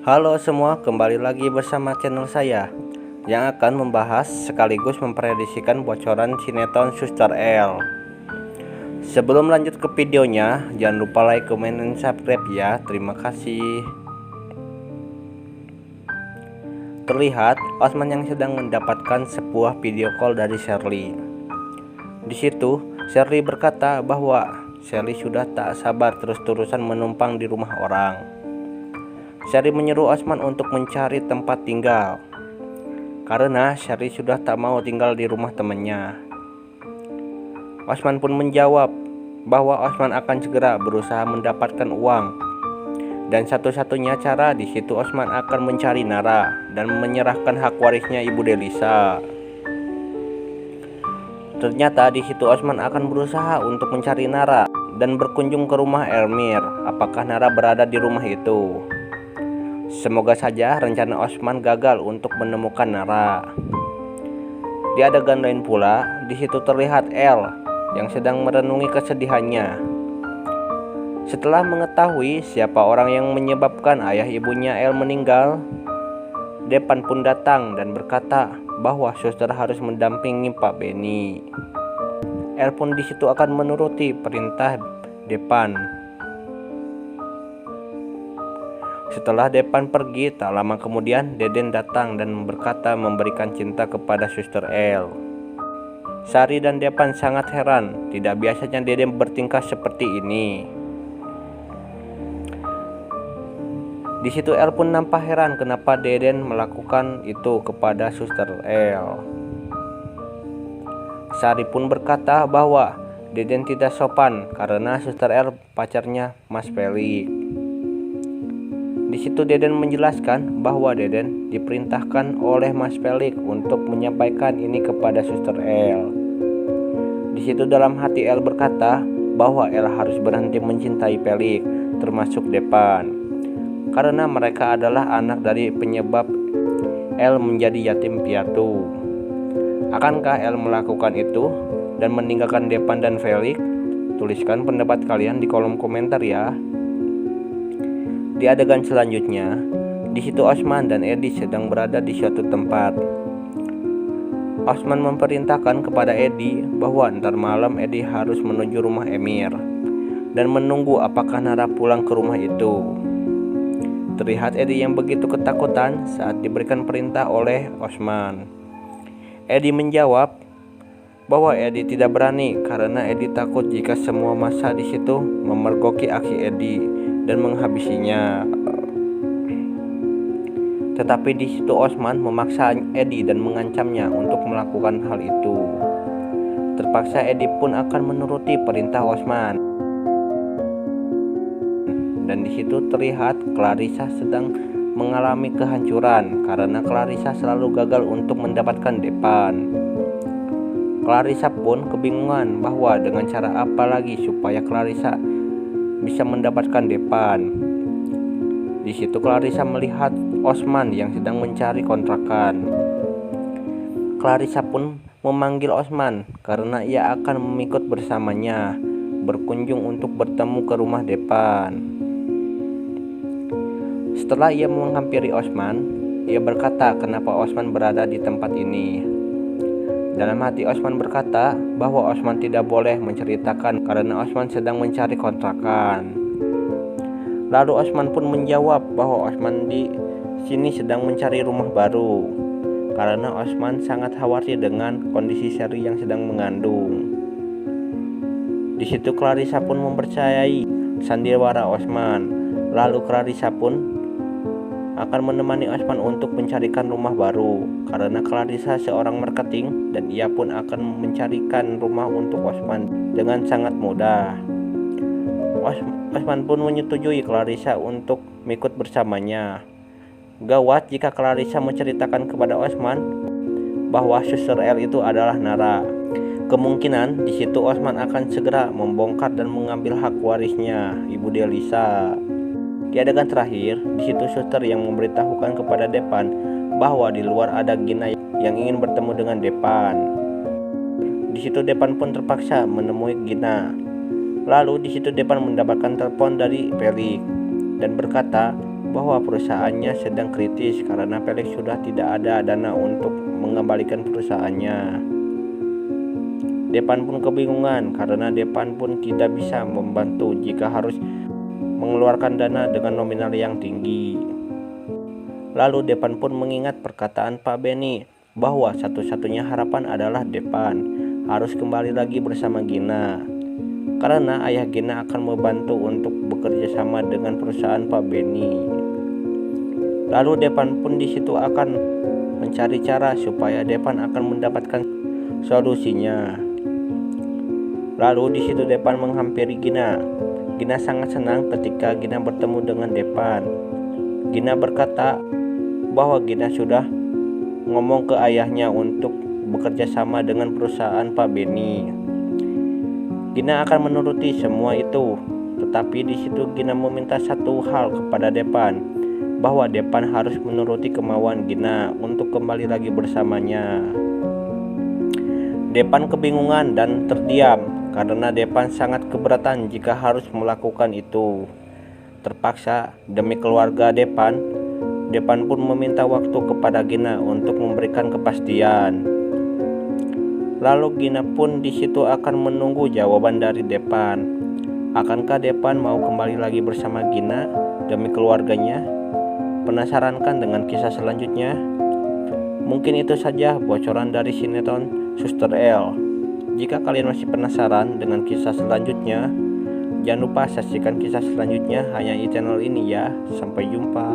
Halo semua, kembali lagi bersama channel saya yang akan membahas sekaligus memprediksikan bocoran sinetron Suster L. Sebelum lanjut ke videonya, jangan lupa like, comment, dan subscribe ya. Terima kasih. Terlihat Osman yang sedang mendapatkan sebuah video call dari Shirley. Di situ Shirley berkata bahwa Shirley sudah tak sabar terus-terusan menumpang di rumah orang. Shirley menyuruh Osman untuk mencari tempat tinggal karena Shirley sudah tak mau tinggal di rumah temannya. Osman pun menjawab bahwa Osman akan segera berusaha mendapatkan uang, dan satu-satunya cara di situ Osman akan mencari Nara dan menyerahkan hak warisnya Ibu Delisa. Ternyata di situ Osman akan berusaha untuk mencari Nara dan berkunjung ke rumah Elmir. Apakah Nara berada di rumah itu? Semoga saja rencana Osman gagal untuk menemukan Nara. Di adegan lain pula, di situ terlihat El yang sedang merenungi kesedihannya. Setelah mengetahui siapa orang yang menyebabkan ayah ibunya El meninggal, Depan pun datang dan berkata bahwa suster harus mendampingi Pak Benny. El pun di situ akan menuruti perintah Depan. Setelah Depan pergi, tak lama kemudian Deden datang dan berkata memberikan cinta kepada Suster L. Sari dan Depan sangat heran, tidak biasanya Deden bertingkah seperti ini. Di situ El pun nampak heran kenapa Deden melakukan itu kepada Suster L. Sari pun berkata bahwa Deden tidak sopan karena Suster L pacarnya Mas Felix. Di situ Deden menjelaskan bahwa Deden diperintahkan oleh Mas Felix untuk menyampaikan ini kepada Suster L. Di situ dalam hati El berkata bahwa El harus berhenti mencintai Felix, termasuk Depan, karena mereka adalah anak dari penyebab El menjadi yatim piatu. Akankah El melakukan itu dan meninggalkan Depan dan Felix? Tuliskan pendapat kalian di kolom komentar ya. Di adegan selanjutnya, di situ Osman dan Edi sedang berada di suatu tempat. Osman memerintahkan kepada Edi bahwa ntar malam Edi harus menuju rumah Emir dan menunggu apakah Nara pulang ke rumah itu. Terlihat Edi yang begitu ketakutan saat diberikan perintah oleh Osman. Edi menjawab bahwa Edi tidak berani karena Edi takut jika semua massa di situ memergoki aksi Edi dan menghabisinya. Tetapi di situ Osman memaksa Edi dan mengancamnya untuk melakukan hal itu. Terpaksa Edi pun akan menuruti perintah Osman. Dan di situ terlihat Clarissa sedang mengalami kehancuran karena Clarissa selalu gagal untuk mendapatkan Depan. Clarissa pun kebingungan bahwa dengan cara apa lagi supaya Clarissa bisa mendapatkan Depan. Di situ Clarissa melihat Osman yang sedang mencari kontrakan. Clarissa pun memanggil Osman karena ia akan mengikut bersamanya berkunjung untuk bertemu ke rumah Depan. Setelah ia menghampiri Osman, ia berkata kenapa Osman berada di tempat ini. Dalam hati Osman berkata bahwa Osman tidak boleh menceritakan karena Osman sedang mencari kontrakan. Lalu Osman pun menjawab bahwa Osman di sini sedang mencari rumah baru karena Osman sangat khawatir dengan kondisi Sherry yang sedang mengandung. Di situ Clarissa pun mempercayai sandiwara Osman. Lalu Clarissa pun akan menemani Osman untuk mencarikan rumah baru karena Clarissa seorang marketing dan ia pun akan mencarikan rumah untuk Osman dengan sangat mudah. Osman pun menyetujui Clarissa untuk mengikut bersamanya. Gawat jika Clarissa menceritakan kepada Osman bahwa Suster L itu adalah Nara. Kemungkinan di situ Osman akan segera membongkar dan mengambil hak warisnya Ibu Delisa. Di adegan terakhir, di situ Suster yang memberitahukan kepada Depan bahwa di luar ada Gina yang ingin bertemu dengan Depan. Di situ Depan pun terpaksa menemui Gina. Lalu di situ Depan mendapatkan telepon dari Felix dan berkata bahwa perusahaannya sedang kritis karena Felix sudah tidak ada dana untuk mengembalikan perusahaannya. Depan pun kebingungan karena Depan pun tidak bisa membantu jika harus mengeluarkan dana dengan nominal yang tinggi. Lalu Depan pun mengingat perkataan Pak Benny bahwa satu-satunya harapan adalah Depan harus kembali lagi bersama Gina, karena ayah Gina akan membantu untuk bekerja sama dengan perusahaan Pak Benny. Lalu Depan pun di situ akan mencari cara supaya Depan akan mendapatkan solusinya. Lalu di situ Depan menghampiri Gina. Gina sangat senang ketika Gina bertemu dengan Depan. Gina berkata bahwa Gina sudah ngomong ke ayahnya untuk bekerja sama dengan perusahaan Pak Benny. Gina akan menuruti semua itu, tetapi di situ Gina meminta satu hal kepada Depan, bahwa Depan harus menuruti kemauan Gina untuk kembali lagi bersamanya. Depan kebingungan dan terdiam karena Depan sangat keberatan jika harus melakukan itu. Terpaksa demi keluarga Depan pun meminta waktu kepada Gina untuk memberikan kepastian. Lalu Gina pun di situ akan menunggu jawaban dari Depan. Akankah Depan mau kembali lagi bersama Gina demi keluarganya? Penasaran kan dengan kisah selanjutnya? Mungkin itu saja bocoran dari sinetron Suster L. Jika kalian masih penasaran dengan kisah selanjutnya, jangan lupa saksikan kisah selanjutnya hanya di channel ini ya. Sampai jumpa.